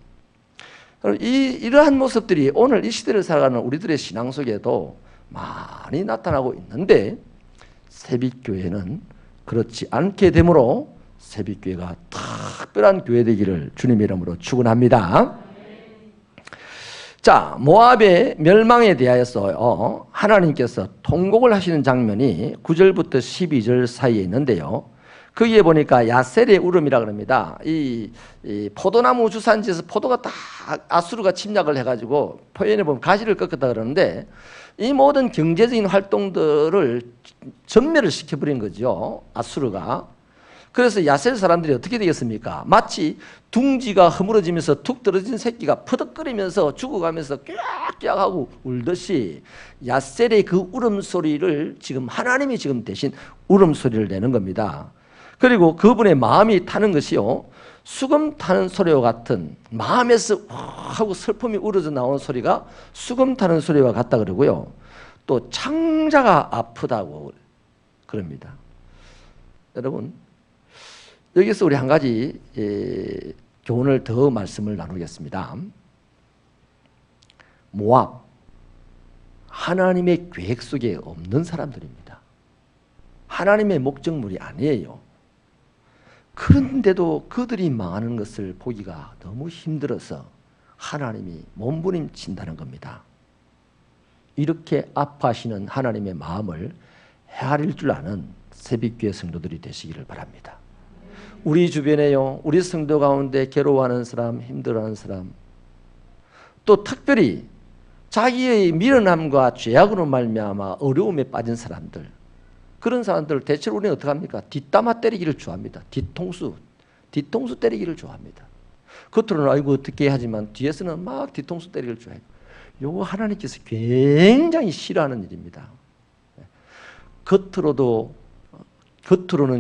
이러한 모습들이 오늘 이 시대를 살아가는 우리들의 신앙 속에도 많이 나타나고 있는데, 새빛교회는 그렇지 않게 되므로 새빛교회가 특별한 교회 되기를 주님의 이름으로 축원합니다. 자, 모압의 멸망에 대하여서 하나님께서 통곡을 하시는 장면이 9절부터 12절 사이에 있는데요, 거기에 보니까 야셀의 울음이라 그럽니다. 이 포도나무 주산지에서 포도가 다 아수르가 침략을 해가지고 표현해 보면 가지를 꺾었다 그러는데, 이 모든 경제적인 활동들을 전멸을 시켜버린 거죠, 아수르가. 그래서 야셀 사람들이 어떻게 되겠습니까? 마치 둥지가 허물어지면서 툭 떨어진 새끼가 퍼덕거리면서 죽어가면서 꽥꽥 하고 울듯이 야셀의 그 울음소리를 지금 하나님이 지금 대신 울음소리를 내는 겁니다. 그리고 그분의 마음이 타는 것이요, 수금 타는 소리와 같은, 마음에서 하고 슬픔이 우러져 나오는 소리가 수금 타는 소리와 같다 그러고요, 또 창자가 아프다고 그럽니다. 여러분, 여기서 우리 한 가지 교훈을 더 말씀을 나누겠습니다. 모압, 하나님의 계획 속에 없는 사람들입니다. 하나님의 목적물이 아니에요. 그런데도 그들이 망하는 것을 보기가 너무 힘들어서 하나님이 몸부림친다는 겁니다. 이렇게 아파하시는 하나님의 마음을 헤아릴 줄 아는 새빛교회 성도들이 되시기를 바랍니다. 우리 주변에요, 우리 성도 가운데 괴로워하는 사람, 힘들어하는 사람, 또 특별히 자기의 미련함과 죄악으로 말미암아 어려움에 빠진 사람들, 그런 사람들을 대체로 우리는 어떻게 합니까? 뒷담화 때리기를 좋아합니다. 뒤통수, 뒤통수 때리기를 좋아합니다. 겉으로는 아이고 어떻게 하지만 뒤에서는 막 뒤통수 때리기를 좋아해요. 요거 하나님께서 굉장히 싫어하는 일입니다. 겉으로는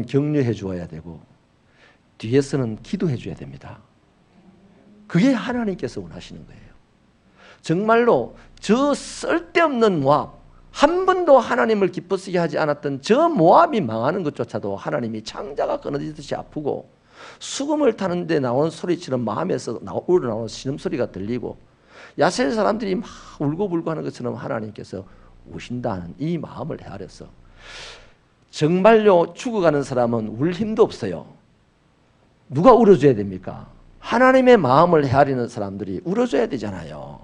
격려해 주어야 되고 뒤에서는 기도해 줘야 됩니다. 그게 하나님께서 원하시는 거예요. 정말로 저 쓸데없는 모압, 한 번도 하나님을 기쁘시게 하지 않았던 저 모압이 망하는 것조차도 하나님이 창자가 끊어지듯이 아프고 수금을 타는데 나오는 소리처럼 마음에서 우러나오는 신음소리가 들리고 야셀 사람들이 막 울고불고 하는 것처럼 하나님께서 우신다는 이 마음을 헤아려서 정말로 죽어가는 사람은 울 힘도 없어요. 누가 울어줘야 됩니까? 하나님의 마음을 헤아리는 사람들이 울어줘야 되잖아요.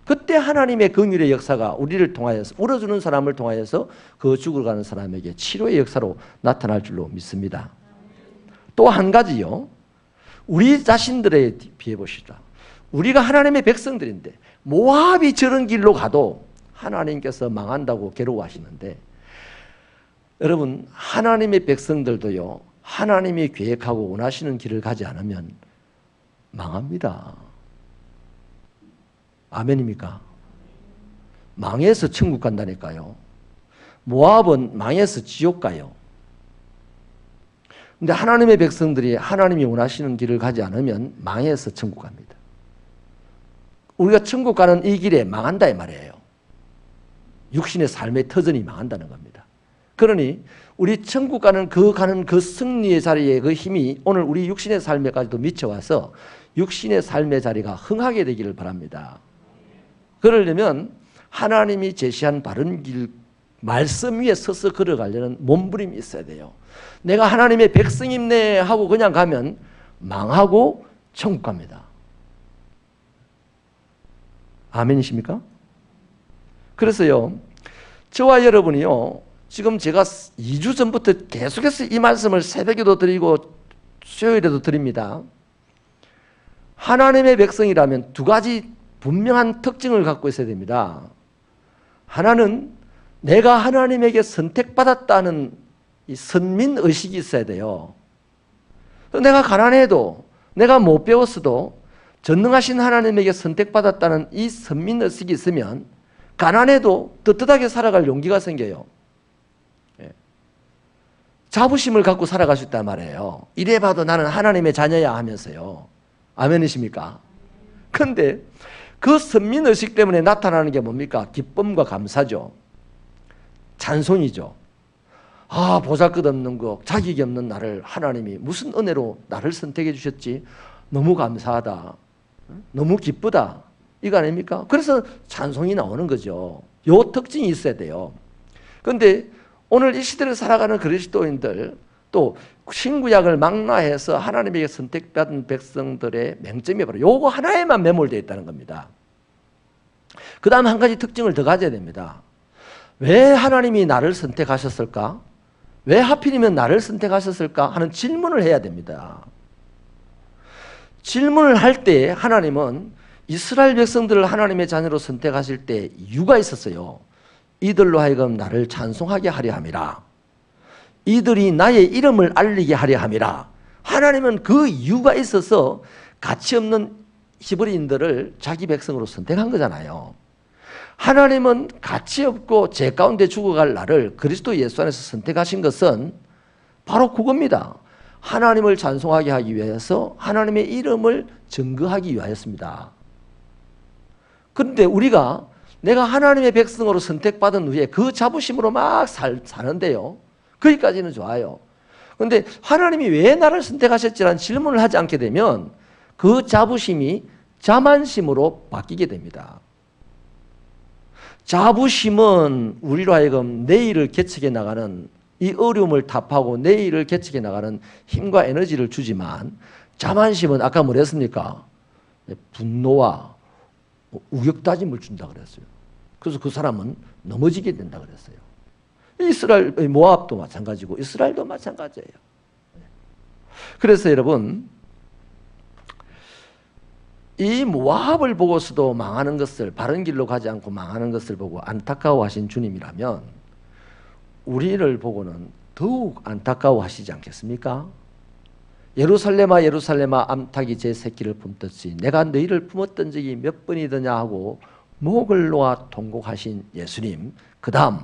그때 하나님의 긍휼의 역사가 우리를 통하여서 울어주는 사람을 통하여서 그 죽어가는 사람에게 치료의 역사로 나타날 줄로 믿습니다. 또 한 가지요. 우리 자신들에 비해 보시다. 우리가 하나님의 백성들인데 모압이 저런 길로 가도 하나님께서 망한다고 괴로워하시는데 여러분 하나님의 백성들도요. 하나님이 계획하고 원하시는 길을 가지 않으면 망합니다. 아멘입니까? 망해서 천국 간다니까요. 모압은 망해서 지옥 가요. 근데 하나님의 백성들이 하나님이 원하시는 길을 가지 않으면 망해서 천국 갑니다. 우리가 천국 가는 이 길에 망한다 이 말이에요. 육신의 삶의 터전이 망한다는 겁니다. 그러니 우리 천국 가는 그 승리의 자리에 그 힘이 오늘 우리 육신의 삶에까지도 미쳐와서 육신의 삶의 자리가 흥하게 되기를 바랍니다. 그러려면 하나님이 제시한 바른 길 말씀 위에 서서 걸어가려는 몸부림이 있어야 돼요. 내가 하나님의 백성임네 하고 그냥 가면 망하고 천국 갑니다. 아멘이십니까? 그래서요, 저와 여러분이요, 지금 제가 2주 전부터 계속해서 이 말씀을 새벽에도 드리고 수요일에도 드립니다. 하나님의 백성이라면 두 가지 분명한 특징을 갖고 있어야 됩니다. 하나는 내가 하나님에게 선택받았다는 이 선민의식이 있어야 돼요. 내가 가난해도 내가 못 배웠어도 전능하신 하나님에게 선택받았다는 이 선민의식이 있으면 가난해도 떳떳하게 살아갈 용기가 생겨요. 자부심을 갖고 살아갈 수 있단 말이에요. 이래봐도 나는 하나님의 자녀야 하면서요. 아멘이십니까? 그런데 그 선민의식 때문에 나타나는 게 뭡니까? 기쁨과 감사죠. 찬송이죠. 아, 보잘것없는 거, 자격이 없는 나를 하나님이 무슨 은혜로 나를 선택해 주셨지? 너무 감사하다. 너무 기쁘다. 이거 아닙니까? 그래서 찬송이 나오는 거죠. 요 특징이 있어야 돼요. 그런데 오늘 이 시대를 살아가는 그리스도인들 또 신구약을 망라해서 하나님에게 선택받은 백성들의 맹점이 바로 요거 하나에만 매몰되어 있다는 겁니다. 그 다음 한 가지 특징을 더 가져야 됩니다. 왜 하나님이 나를 선택하셨을까? 왜 하필이면 나를 선택하셨을까? 하는 질문을 해야 됩니다. 질문을 할 때 하나님은 이스라엘 백성들을 하나님의 자녀로 선택하실 때 이유가 있었어요. 이들로 하여금 나를 찬송하게 하려 함이라. 이들이 나의 이름을 알리게 하려 함이라. 하나님은 그 이유가 있어서 가치없는 히브리인들을 자기 백성으로 선택한 거잖아요. 하나님은 가치없고 죄 가운데 죽어갈 나를 그리스도 예수 안에서 선택하신 것은 바로 그겁니다. 하나님을 찬송하게 하기 위해서 하나님의 이름을 증거하기 위하였습니다. 그런데 우리가 내가 하나님의 백성으로 선택받은 후에 그 자부심으로 막 사는데요. 거기까지는 좋아요. 그런데 하나님이 왜 나를 선택하셨지라는 질문을 하지 않게 되면 그 자부심이 자만심으로 바뀌게 됩니다. 자부심은 우리로 하여금 내일을 개척해 나가는 이 어려움을 답하고 내일을 개척해 나가는 힘과 에너지를 주지만 자만심은 아까 뭐랬습니까? 분노와 우격다짐을 준다 그랬어요. 그래서 그 사람은 넘어지게 된다 그랬어요. 이스라엘, 모압도 마찬가지고 이스라엘도 마찬가지예요. 그래서 여러분 이 모압을 보고서도 망하는 것을 바른 길로 가지 않고 망하는 것을 보고 안타까워하신 주님이라면 우리를 보고는 더욱 안타까워하시지 않겠습니까? 예루살렘아 예루살렘아 암탉이 제 새끼를 품듯이 내가 너희를 품었던 적이 몇 번이더냐 하고 목을 놓아 통곡하신 예수님, 그 다음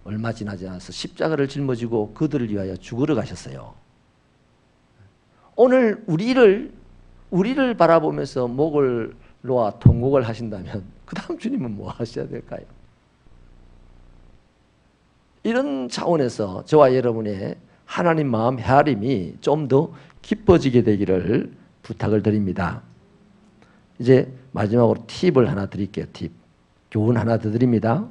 얼마 지나지 않아서 십자가를 짊어지고 그들을 위하여 죽으러 가셨어요. 오늘 우리를 바라보면서 목을 놓아 통곡을 하신다면 그 다음 주님은 뭐 하셔야 될까요? 이런 차원에서 저와 여러분의 하나님 마음 헤아림이 좀 더 깊어지게 되기를 부탁을 드립니다. 이제 마지막으로 팁을 하나 드릴게요. 팁. 교훈 하나 더 드립니다.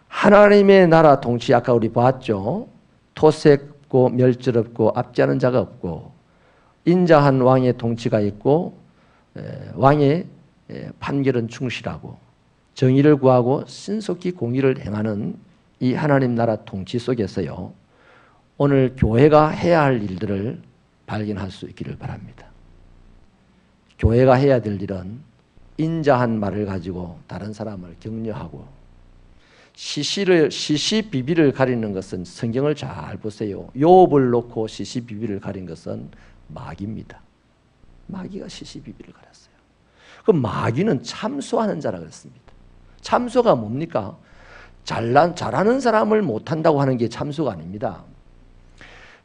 하나님의 나라 통치, 아까 우리 봤죠. 토색고 멸절없고 압제하는 자가 없고 인자한 왕의 통치가 있고 왕의 판결은 충실하고 정의를 구하고 신속히 공의를 행하는 이 하나님 나라 통치 속에서요, 오늘 교회가 해야 할 일들을 발견할 수 있기를 바랍니다. 교회가 해야 될 일은 인자한 말을 가지고 다른 사람을 격려하고, 시시비비를 가리는 것은 성경을 잘 보세요. 욥을 놓고 시시비비를 가린 것은 마귀입니다. 마귀가 시시비비를 가렸어요. 그 마귀는 참소하는 자라 그랬습니다. 참소가 뭡니까? 잘하는 사람을 못한다고 하는 게 참소가 아닙니다.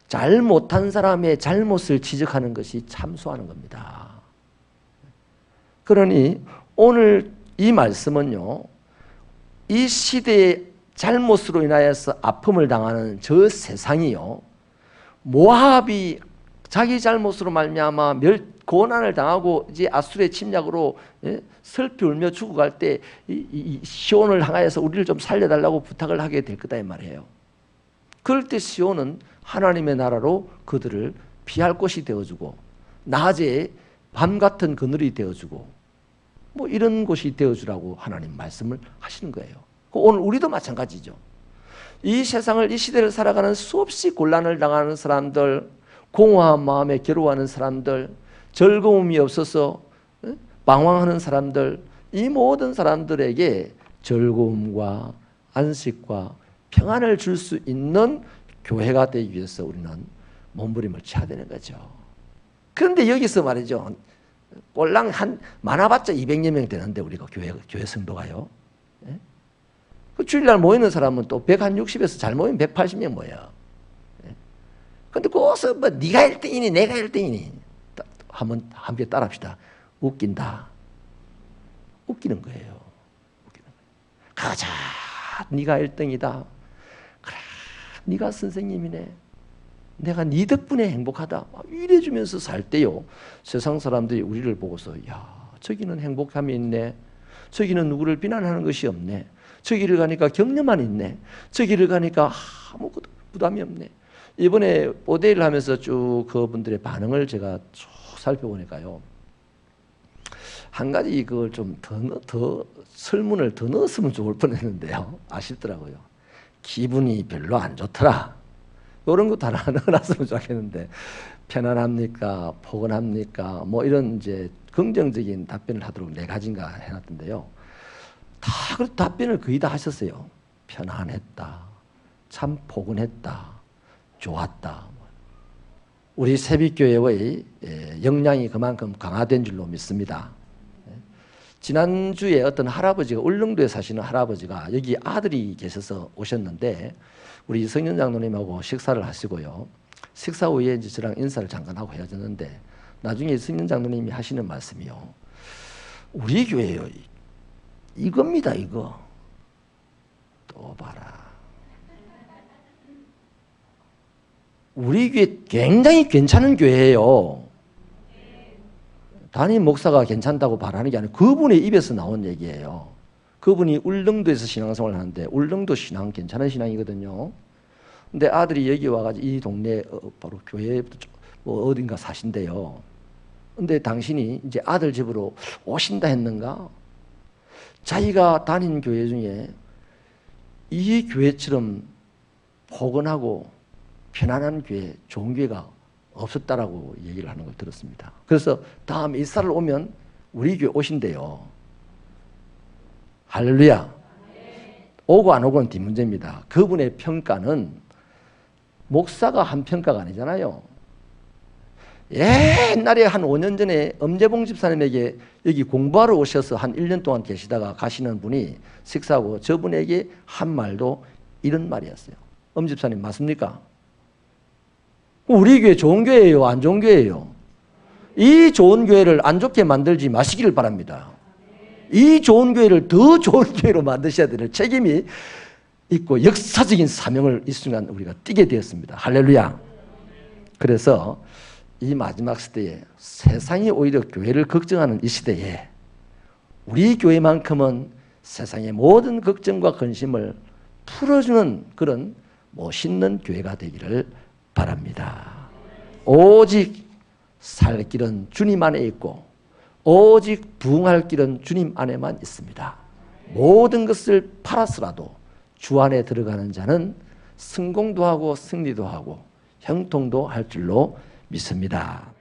잘 못한 사람의 잘못을 지적하는 것이 참소하는 겁니다. 그러니 오늘 이 말씀은요, 이 시대의 잘못으로 인하여서 아픔을 당하는 저 세상이요, 모압이 자기 잘못으로 말미암아 고난을 당하고 이제 아수르의 침략으로 슬피 울며 죽어갈 때 이 시온을 향하여서 우리를 좀 살려달라고 부탁을 하게 될 거다 이 말이에요. 그럴 때 시온은 하나님의 나라로 그들을 피할 곳이 되어주고 낮에 밤 같은 그늘이 되어주고 뭐 이런 곳이 되어주라고 하나님 말씀을 하시는 거예요. 오늘 우리도 마찬가지죠. 이 세상을, 이 시대를 살아가는 수없이 곤란을 당하는 사람들, 공허한 마음에 괴로워하는 사람들, 즐거움이 없어서 방황하는 사람들, 이 모든 사람들에게 즐거움과 안식과 평안을 줄 수 있는 교회가 되기 위해서 우리는 몸부림을 쳐야 되는 거죠. 그런데 여기서 말이죠, 꼴랑 많아봤자 200여 명 되는데 우리가 교회 성도가요. 그 주일날 모이는 사람은 또 160에서 잘 모이면 180명 모여요. 근데 거기서 뭐 네가 1등이니 내가 1등이니 한번 함께 따라합시다. 웃긴다. 웃기는 거예요. 가자. 네가 1등이다. 그래, 네가 선생님이네. 내가 네 덕분에 행복하다. 이래주면서 살 때요, 세상 사람들이 우리를 보고서 야, 저기는 행복함이 있네. 저기는 누구를 비난하는 것이 없네. 저기를 가니까 격려만 있네. 저기를 가니까 아무것도 부담이 없네. 이번에 오데이를 하면서 쭉 그분들의 반응을 제가 쭉 살펴보니까요, 한 가지 그걸 좀 더 설문을 더 넣었으면 좋을 뻔했는데요, 아쉽더라고요. 기분이 별로 안 좋더라. 이런 것도 하나 넣어놨으면 좋겠는데, 편안합니까? 포근합니까? 뭐 이런 이제 긍정적인 답변을 하도록 4가지인가 해놨던데요. 다 그 답변을 거의 다 하셨어요. 편안했다. 참 포근했다. 좋았다. 우리 새빛교회의 역량이 그만큼 강화된 줄로 믿습니다. 지난주에 어떤 할아버지가, 울릉도에 사시는 할아버지가 여기 아들이 계셔서 오셨는데 우리 성년 장로님하고 식사를 하시고요, 식사 후에 이제 저랑 인사를 잠깐 하고 헤어졌는데 나중에 성년 장로님이 하시는 말씀이요, 우리 교회요 이겁니다. 이거 또 봐라, 우리 교회 굉장히 괜찮은 교회예요. 담임 목사가 괜찮다고 말하는 게 아니고 그분의 입에서 나온 얘기예요. 그분이 울릉도에서 신앙생활을 하는데 울릉도 신앙 괜찮은 신앙이거든요. 근데 아들이 여기 와가지고 이 동네 바로 교회 뭐 어딘가 사신대요. 근데 당신이 이제 아들 집으로 오신다 했는가? 자기가 다닌 교회 중에 이 교회처럼 포근하고 편안한 교회, 좋은 교회가 없었다라고 얘기를 하는 걸 들었습니다. 그래서 다음 이사를 오면 우리 교회 오신대요. 할렐루야. 오고 안 오고는 뒷문제입니다. 그분의 평가는 목사가 한 평가가 아니잖아요. 옛날에 한 5년 전에 엄재봉 집사님에게 여기 공부하러 오셔서 한 1년 동안 계시다가 가시는 분이 식사하고 저분에게 한 말도 이런 말이었어요. 엄 집사님 맞습니까? 우리 교회 좋은 교회예요, 안 좋은 교회예요? 이 좋은 교회를 안 좋게 만들지 마시기를 바랍니다. 이 좋은 교회를 더 좋은 교회로 만드셔야 될 책임이 있고 역사적인 사명을 이 순간 우리가 띠게 되었습니다. 할렐루야. 그래서 이 마지막 시대에 세상이 오히려 교회를 걱정하는 이 시대에 우리 교회만큼은 세상의 모든 걱정과 근심을 풀어주는 그런 멋있는 교회가 되기를 바랍니다. 오직 살 길은 주님 안에 있고 오직 부흥할 길은 주님 안에만 있습니다. 모든 것을 팔아서라도 주 안에 들어가는 자는 성공도 하고 승리도 하고 형통도 할 줄로 믿습니다.